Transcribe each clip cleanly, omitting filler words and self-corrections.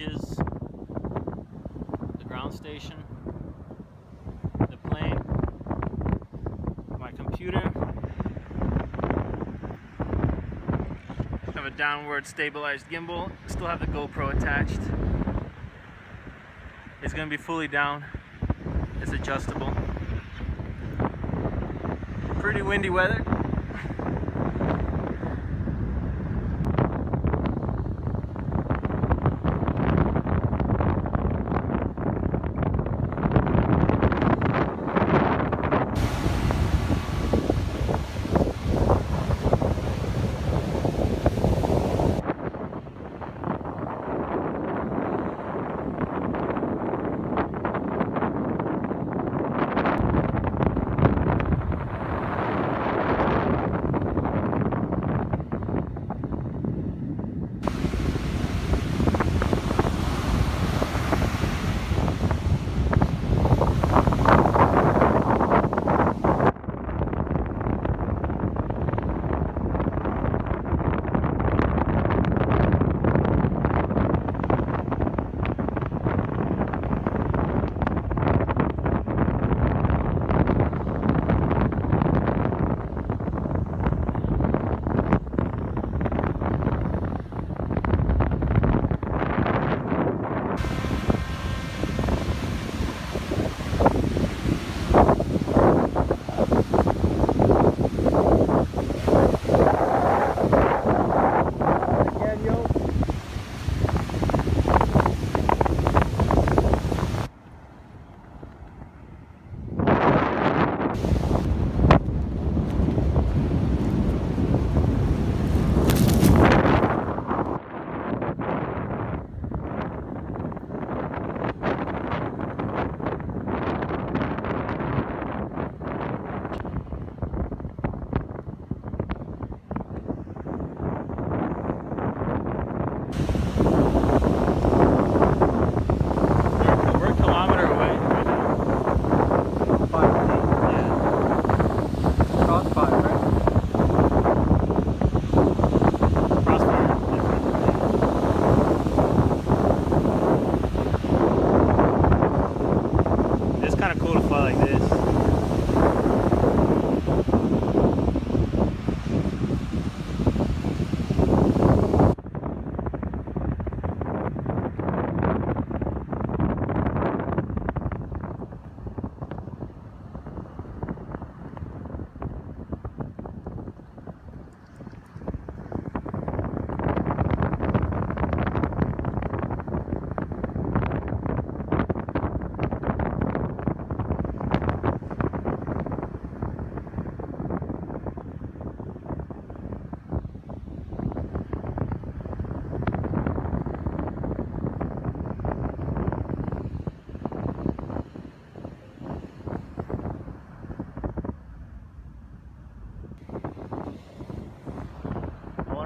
gauges, the ground station, the plane, my computer. I have a downward stabilized gimbal. Still have the GoPro attached. It's going to be fully down. It's adjustable. Pretty windy weather.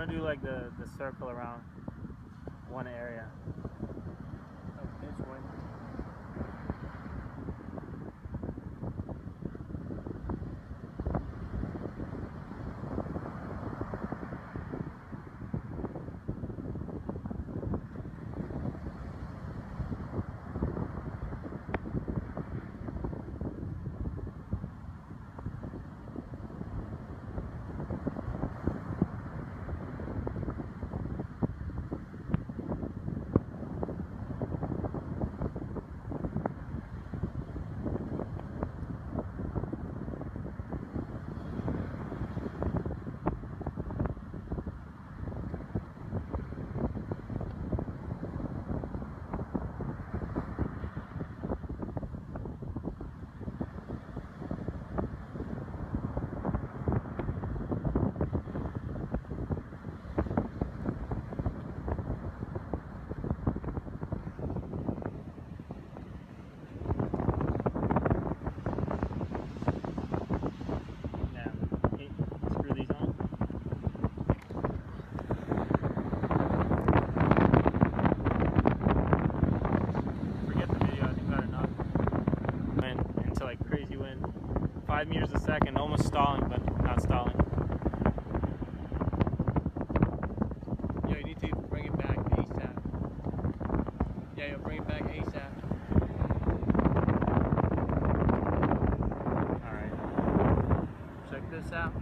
Do like the circle around one area. This one. like crazy wind. 5 meters a second, almost stalling, but not stalling. Yeah, you need to bring it back ASAP. Yeah, you'll bring it back ASAP. Alright. Check this out.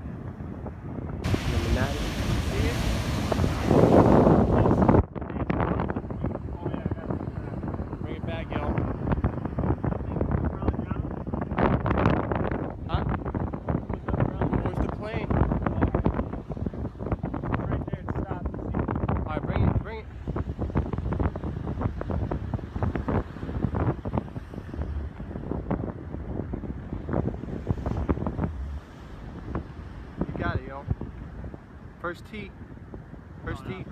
Illuminati. See it? Oh yeah, I got it. Bring it back, yo. Huh? Where's the plane? Right there, it stopped. Alright, bring it, bring it. You got it, yo. First tee. First tee.